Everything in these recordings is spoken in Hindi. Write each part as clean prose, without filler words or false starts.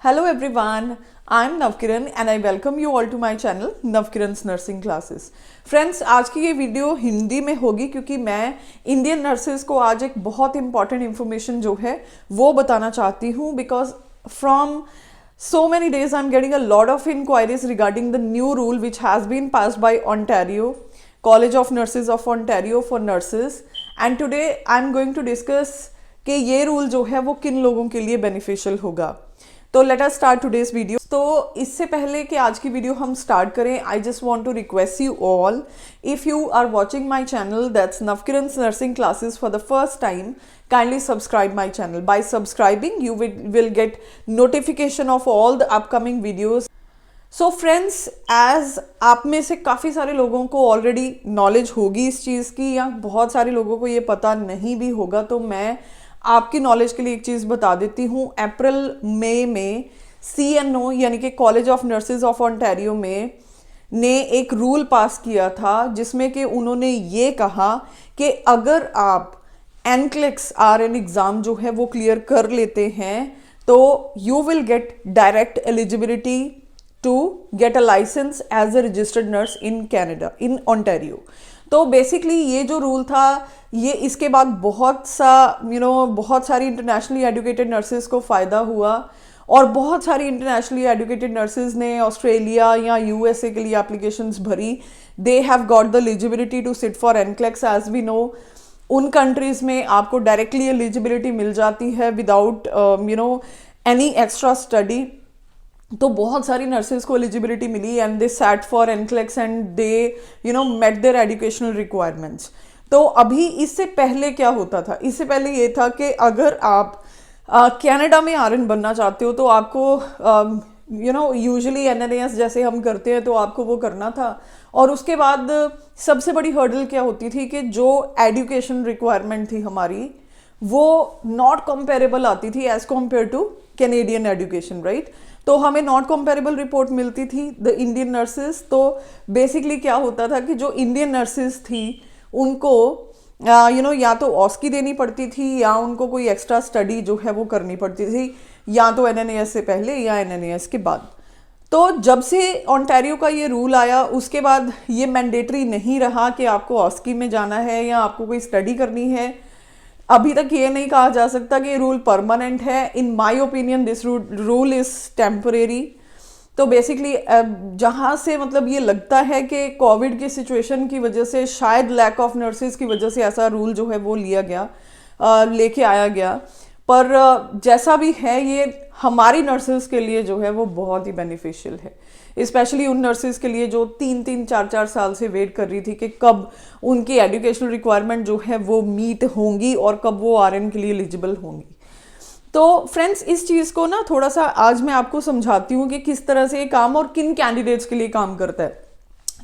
Hello everyone, I am Navkiran and I welcome you all to my channel Navkiran's Nursing Classes. Friends, आज की ये वीडियो हिंदी में होगी क्योंकि मैं इंडियन नर्सेज को आज एक बहुत इंपॉर्टेंट इन्फॉर्मेशन जो है वो बताना चाहती हूँ because from so many days I'm getting a lot of inquiries regarding the new rule which has been passed by Ontario, College of Nurses of Ontario for nurses, and today I'm going to discuss कि ये रूल जो है वो किन लोगों के लिए बेनिफिशियल होगा. तो let us start today's video. तो इससे पहले कि आज की वीडियो हम स्टार्ट करें, I just want to request you all, if you are watching my channel that's Navkiran's nursing classes for the first time, kindly subscribe my channel. By subscribing you will get notification of all the upcoming videos. So friends, as आप में से काफ़ी सारे लोगों को ऑलरेडी नॉलेज होगी इस चीज़ की या बहुत सारे लोगों को ये पता नहीं भी होगा, तो मैं आपकी नॉलेज के लिए एक चीज़ बता देती हूँ. अप्रैल मई में CNO यानी कि college of nurses of Ontario में ने एक रूल पास किया था जिसमें कि उन्होंने ये कहा कि अगर आप NCLEX RN एग्ज़ाम जो है वो क्लियर कर लेते हैं तो you will get direct eligibility to get a license as a registered nurse in Canada, in Ontario. तो बेसिकली ये जो रूल था ये इसके बाद बहुत सारी इंटरनेशनली एजुकेटेड नर्सेज को फ़ायदा हुआ और बहुत सारी इंटरनेशनली एजुकेटेड नर्सेज ने ऑस्ट्रेलिया या USA के लिए एप्लीकेशंस भरी. They have got the eligibility to sit for NCLEX. As we know, उन कंट्रीज़ में आपको डायरेक्टली एलिजिबिलिटी मिल जाती है विदाउट एनी एक्स्ट्रा स्टडी. तो बहुत सारी नर्सेज को एलिजिबिलिटी मिली and they sat for NCLEX and they met their educational requirements. तो अभी इससे पहले क्या होता था? इससे पहले ये था कि अगर आप कनाडा में RN बनना चाहते हो तो आपको यूजुअली NNAS जैसे हम करते हैं तो आपको वो करना था. और उसके बाद सबसे बड़ी हर्डल क्या होती थी कि जो एजुकेशन रिक्वायरमेंट थी हमारी वो नॉट कंपेरेबल आती थी as compare to Canadian education, right? तो हमें नॉट कंपेरेबल रिपोर्ट मिलती थी द इंडियन नर्सेज. तो बेसिकली क्या होता था कि जो इंडियन नर्सेज थी उनको या तो ऑस्की देनी पड़ती थी या उनको कोई एक्स्ट्रा स्टडी जो है वो करनी पड़ती थी, या तो NNAS से पहले या NNAS के बाद. तो जब से ओंटारियो का ये रूल आया उसके बाद ये मैंडेटरी नहीं रहा कि आपको ऑस्की में जाना है या आपको कोई स्टडी करनी है. अभी तक ये नहीं कहा जा सकता कि ये रूल परमानेंट है. In my opinion this rule is temporary. तो बेसिकली जहाँ से मतलब ये लगता है कि कोविड की सिचुएशन की वजह से, शायद लैक ऑफ नर्सेज की वजह से ऐसा रूल जो है वो लेके आया गया. पर जैसा भी है ये हमारी नर्सेज के लिए जो है वो बहुत ही बेनिफिशियल है, स्पेशली उन नर्सेज के लिए जो 3-4 साल से वेट कर रही थी कि कब उनकी एजुकेशनल रिक्वायरमेंट जो है वो मीट होंगी और कब वो RN के लिए एलिजिबल होंगी. तो फ्रेंड्स, इस चीज़ को ना थोड़ा सा आज मैं आपको समझाती हूँ कि किस तरह से ये काम और किन कैंडिडेट्स के लिए काम करता है.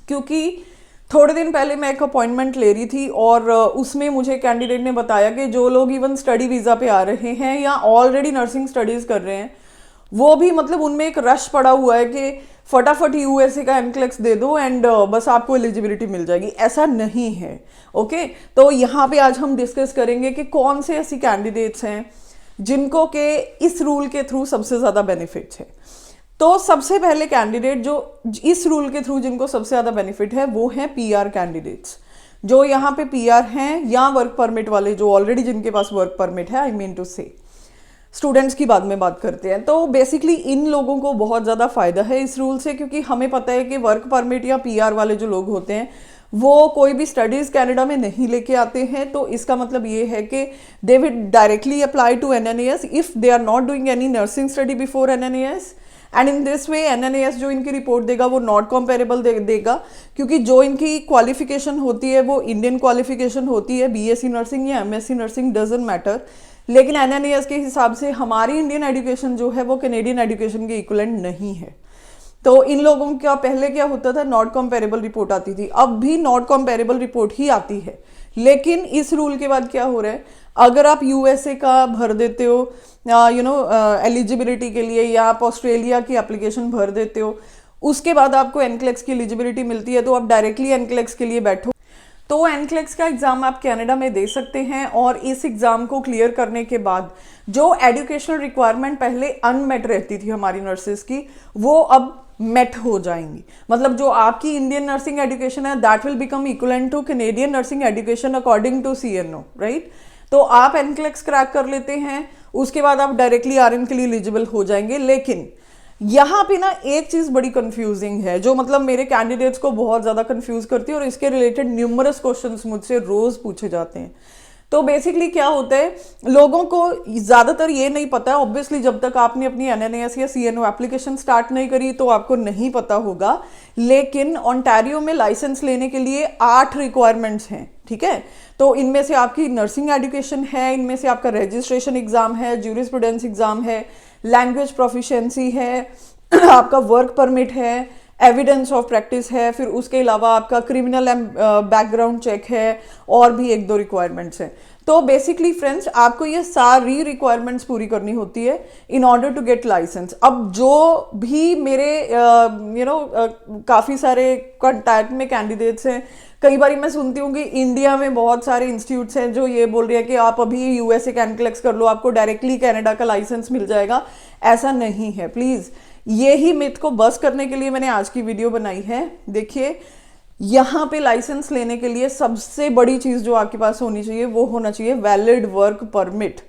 क्योंकि थोड़े दिन पहले मैं एक अपॉइंटमेंट ले रही थी और उसमें मुझे कैंडिडेट ने बताया कि जो लोग इवन स्टडी वीज़ा पे आ रहे हैं या ऑलरेडी नर्सिंग स्टडीज़ कर रहे हैं वो भी मतलब उनमें एक रश पड़ा हुआ है कि फटाफट USA का NCLEX दे दो एंड बस आपको एलिजिबिलिटी मिल जाएगी. ऐसा नहीं है. ओके, तो यहाँ पे आज हम डिस्कस करेंगे कि कौन से ऐसी कैंडिडेट्स हैं जिनको के इस रूल के थ्रू सबसे ज़्यादा बेनिफिट है. तो सबसे पहले कैंडिडेट जो इस रूल के थ्रू जिनको सबसे ज़्यादा बेनिफिट है वो हैं PR कैंडिडेट्स, जो यहाँ पे PR हैं या वर्क परमिट वाले, जो ऑलरेडी जिनके पास वर्क परमिट है. आई मीन टू से स्टूडेंट्स की बाद में बात करते हैं. तो बेसिकली इन लोगों को बहुत ज़्यादा फ़ायदा है इस रूल से, क्योंकि हमें पता है कि वर्क परमिट या PR वाले जो लोग होते हैं वो कोई भी स्टडीज़ कनाडा में नहीं लेके आते हैं. तो इसका मतलब ये है कि they will directly apply to NNAS if they are not doing any nursing study before NNAS. And in this way NNAS जो इनकी रिपोर्ट देगा वो नॉट कंपेरेबल देगा, क्योंकि जो इनकी क्वालिफिकेशन होती है वो इंडियन क्वालिफिकेशन होती है. BSc नर्सिंग या MSc नर्सिंग डजंट मैटर. लेकिन NNAS के हिसाब से हमारी इंडियन एजुकेशन जो है वो कैनेडियन एजुकेशन के इक्वलेंट नहीं है. तो इन लोगों का पहले क्या होता था, नॉट कंपेरेबल रिपोर्ट आती थी. अब भी नॉट कंपेरेबल रिपोर्ट ही आती है. लेकिन इस रूल के बाद क्या हो रहा है, अगर आप USA का भर देते हो एलिजिबिलिटी के लिए, या आप ऑस्ट्रेलिया की एप्लीकेशन भर देते हो, उसके बाद आपको NCLEX की एलिजिबिलिटी मिलती है तो आप डायरेक्टली NCLEX के लिए बैठो तो एनक्लेक्स का एग्ज़ाम आप कनाडा में दे सकते हैं और इस एग्ज़ाम को क्लियर करने के बाद जो एजुकेशनल रिक्वायरमेंट पहले अनमेट रहती थी हमारी नर्सेज की, वो अब मेट हो जाएंगी। मतलब जो आपकी इंडियन नर्सिंग एजुकेशन है that will become equivalent to Canadian nursing education according to CNO, right. तो आप एनक्लेक्स क्रैक कर लेते हैं, उसके बाद आप डायरेक्टली RN के लिए एलिजिबल हो जाएंगे। लेकिन यहाँ पे ना एक चीज बड़ी कंफ्यूजिंग है जो मतलब मेरे कैंडिडेट्स को बहुत ज्यादा कंफ्यूज करती है और इसके रिलेटेड न्यूमरस क्वेश्चंस मुझसे रोज पूछे जाते हैं। तो बेसिकली क्या होता है, लोगों को ज्यादातर ये नहीं पता है, ऑब्वियसली जब तक आपने अपनी NNAS या CNO एप्लीकेशन स्टार्ट नहीं करी तो आपको नहीं पता होगा, लेकिन ओंटारियो में लाइसेंस लेने के लिए 8 रिक्वायरमेंट्स हैं, ठीक है। तो इनमें से आपकी नर्सिंग एजुकेशन है, इनमें से आपका रजिस्ट्रेशन एग्जाम है, ज्यूरिस्प्रूडेंस एग्जाम है, लैंग्वेज प्रोफिशिएंसी है, आपका वर्क परमिट है, एविडेंस ऑफ प्रैक्टिस है, फिर उसके अलावा आपका क्रिमिनल बैकग्राउंड चेक है और भी 1-2 रिक्वायरमेंट्स हैं। तो बेसिकली फ्रेंड्स आपको ये सारी रिक्वायरमेंट्स पूरी करनी होती है in order to get license. अब जो भी मेरे काफ़ी सारे कॉन्टैक्ट में कैंडिडेट्स हैं, कई बार मैं सुनती हूँ कि इंडिया में बहुत सारे इंस्टीट्यूट्स हैं जो ये बोल रहे हैं कि आप अभी USA का एनक्लेक्स कर लो, आपको डायरेक्टली कनाडा का लाइसेंस मिल जाएगा। ऐसा नहीं है, प्लीज़। ये ही मिथ को बस करने के लिए मैंने आज की वीडियो बनाई है। देखिए, यहाँ पे लाइसेंस लेने के लिए सबसे बड़ी चीज़ जो आपके पास होनी चाहिए वो होना चाहिए valid work permit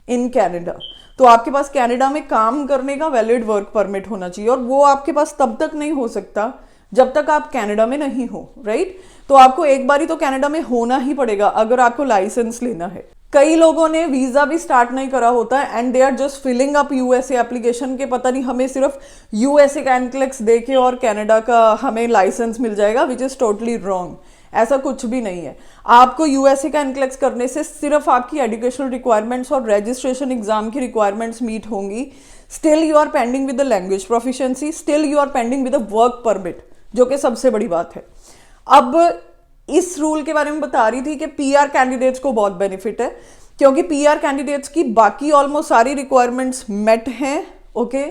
in Canada. तो आपके पास कनाडा में काम करने का वैलिड वर्क परमिट होना चाहिए और वो आपके पास तब तक नहीं हो सकता जब तक आप कनाडा में नहीं हो, राइट। तो आपको एक बारी तो कनाडा में होना ही पड़ेगा अगर आपको लाइसेंस लेना है। कई लोगों ने वीजा भी स्टार्ट नहीं करा होता है and they are just filling up USA application के, पता नहीं हमें सिर्फ USA का एनक्लेक्स देके और कनाडा का हमें लाइसेंस मिल जाएगा, विच इज टोटली रॉन्ग। ऐसा कुछ भी नहीं है। आपको USA का एनक्लेक्स करने से सिर्फ आपकी एजुकेशनल रिक्वायरमेंट्स और रजिस्ट्रेशन एग्जाम की रिक्वायरमेंट्स मीट होंगी। Still you are pending with the language proficiency, still you are pending with the work permit, जो कि सबसे बड़ी बात है। अब इस रूल के बारे में बता रही थी कि PR कैंडिडेट्स को बहुत बेनिफिट है, क्योंकि PR कैंडिडेट्स की बाकी ऑलमोस्ट सारी रिक्वायरमेंट्स मेट हैं, ओके,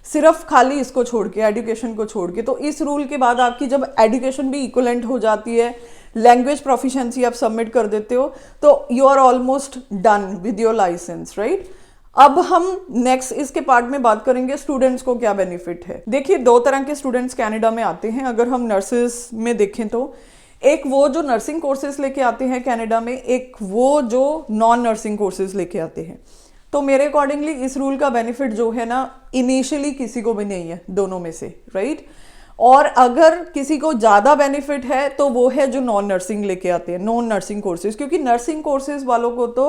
सिर्फ खाली इसको छोड़ के, एजुकेशन को छोड़ के। तो इस रूल के बाद आपकी जब एजुकेशन भी इक्वलेंट हो जाती है, लैंग्वेज प्रोफिशिएंसी आप सबमिट कर देते हो, तो you are almost done with your license, right. अब हम नेक्स्ट इसके पार्ट में बात करेंगे स्टूडेंट्स को क्या बेनिफिट है। देखिए, 2 तरह के स्टूडेंट्स कनाडा में आते हैं। अगर हम नर्सेस में देखें तो एक वो जो नर्सिंग कोर्सेज लेके आते हैं कनाडा में, एक वो जो नॉन नर्सिंग कोर्सेज लेके आते हैं। तो मेरे अकॉर्डिंगली इस रूल का बेनिफिट जो है ना, इनिशियली किसी को भी नहीं है दोनों में से, राइट। और अगर किसी को ज़्यादा बेनिफिट है तो वो है जो नॉन नर्सिंग लेके आते हैं, नॉन नर्सिंग कोर्सेज, क्योंकि नर्सिंग कोर्सेज वालों को तो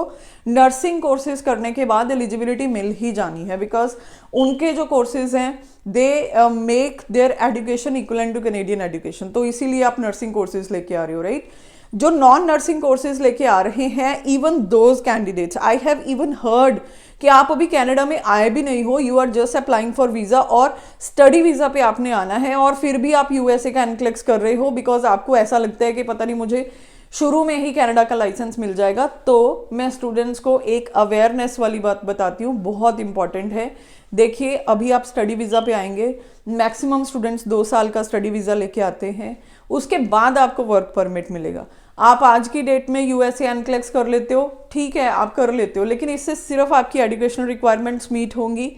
नर्सिंग कोर्सेज करने के बाद एलिजिबिलिटी मिल ही जानी है, बिकॉज उनके जो कोर्सेज हैं they make their education equivalent to Canadian education. तो इसीलिए आप नर्सिंग कोर्सेज लेके आ रहे हो, राइट। जो नॉन नर्सिंग कोर्सेज लेके आ रहे हैं, even those candidates, I have even heard कि आप अभी कनाडा में आए भी नहीं हो, you are just applying for visa और स्टडी वीज़ा पे आपने आना है और फिर भी आप USA का एनक्लेक्स कर रहे हो बिकॉज आपको ऐसा लगता है कि पता नहीं मुझे शुरू में ही कनाडा का लाइसेंस मिल जाएगा। तो मैं स्टूडेंट्स को एक अवेयरनेस वाली बात बताती हूँ, बहुत इंपॉर्टेंट है। देखिए, अभी आप स्टडी वीज़ा पे आएंगे, मैक्सिमम स्टूडेंट्स 2 साल का स्टडी वीज़ा लेके आते हैं, उसके बाद आपको वर्क परमिट मिलेगा। आप आज की डेट में USA एनक्लेक्स कर लेते हो, ठीक है, आप कर लेते हो, लेकिन इससे सिर्फ आपकी एजुकेशनल रिक्वायरमेंट्स मीट होंगी,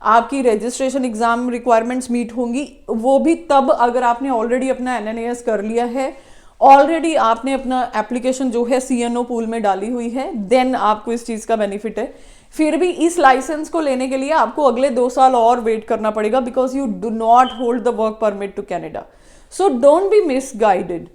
आपकी रजिस्ट्रेशन एग्जाम रिक्वायरमेंट्स मीट होंगी, वो भी तब अगर आपने ऑलरेडी अपना NNAS कर लिया है, ऑलरेडी आपने अपना एप्लीकेशन जो है CNO पूल में डाली हुई है, देन आपको इस चीज़ का बेनिफिट है। फिर भी इस लाइसेंस को लेने के लिए आपको अगले 2 साल और वेट करना पड़ेगा because you do not hold the work permit to Canada. So don't be misguided.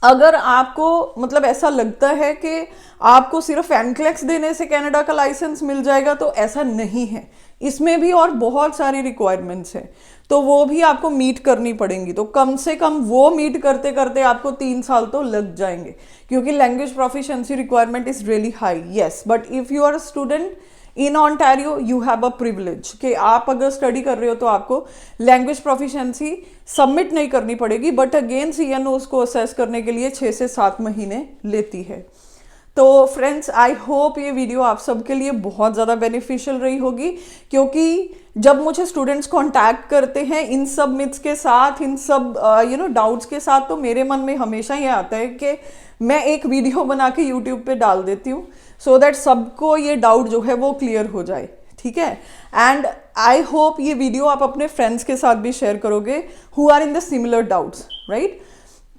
अगर आपको मतलब ऐसा लगता है कि आपको सिर्फ एनक्लेक्स देने से कनाडा का लाइसेंस मिल जाएगा, तो ऐसा नहीं है, इसमें भी और बहुत सारी रिक्वायरमेंट्स हैं, तो वो भी आपको मीट करनी पड़ेंगी। तो कम से कम वो मीट करते करते आपको 3 साल तो लग जाएंगे, क्योंकि language proficiency requirement is really high, yes, but if you are a student in Ontario you have a privilege कि आप अगर स्टडी कर रहे हो तो आपको लैंग्वेज प्रोफिशिएंसी सबमिट नहीं करनी पड़ेगी, बट अगेन CNO उसको असेस करने के लिए 6 से 7 महीने लेती है। तो फ्रेंड्स, आई होप ये वीडियो आप सबके लिए बहुत ज़्यादा बेनिफिशियल रही होगी, क्योंकि जब मुझे स्टूडेंट्स कांटेक्ट करते हैं इन सब मिथ्स के साथ, इन सब डाउट्स के साथ, तो मेरे मन में हमेशा ये आता है कि मैं एक वीडियो बना के यूट्यूब पे डाल देती हूँ, सो दैट सबको ये डाउट जो है वो क्लियर हो जाए, ठीक है। एंड आई होप ये वीडियो आप अपने फ्रेंड्स के साथ भी शेयर करोगे who are in the similar doubts, right.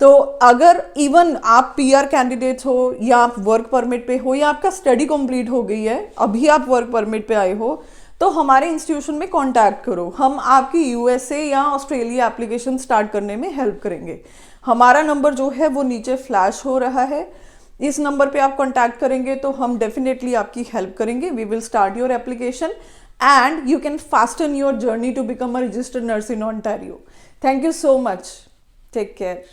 तो अगर इवन आप पीआर कैंडिडेट्स हो, या आप वर्क परमिट पे हो, या आपका स्टडी कंप्लीट हो गई है, अभी आप वर्क परमिट पे आए हो, तो हमारे इंस्टीट्यूशन में कांटेक्ट करो, हम आपकी यूएसए या ऑस्ट्रेलिया एप्लीकेशन स्टार्ट करने में हेल्प करेंगे। हमारा नंबर जो है वो नीचे फ्लैश हो रहा है, इस नंबर पे आप कांटेक्ट करेंगे तो हम डेफिनेटली आपकी हेल्प करेंगे। We will start your application and you can fasten your journey to become a registered nurse in Ontario. Thank you so much, take care.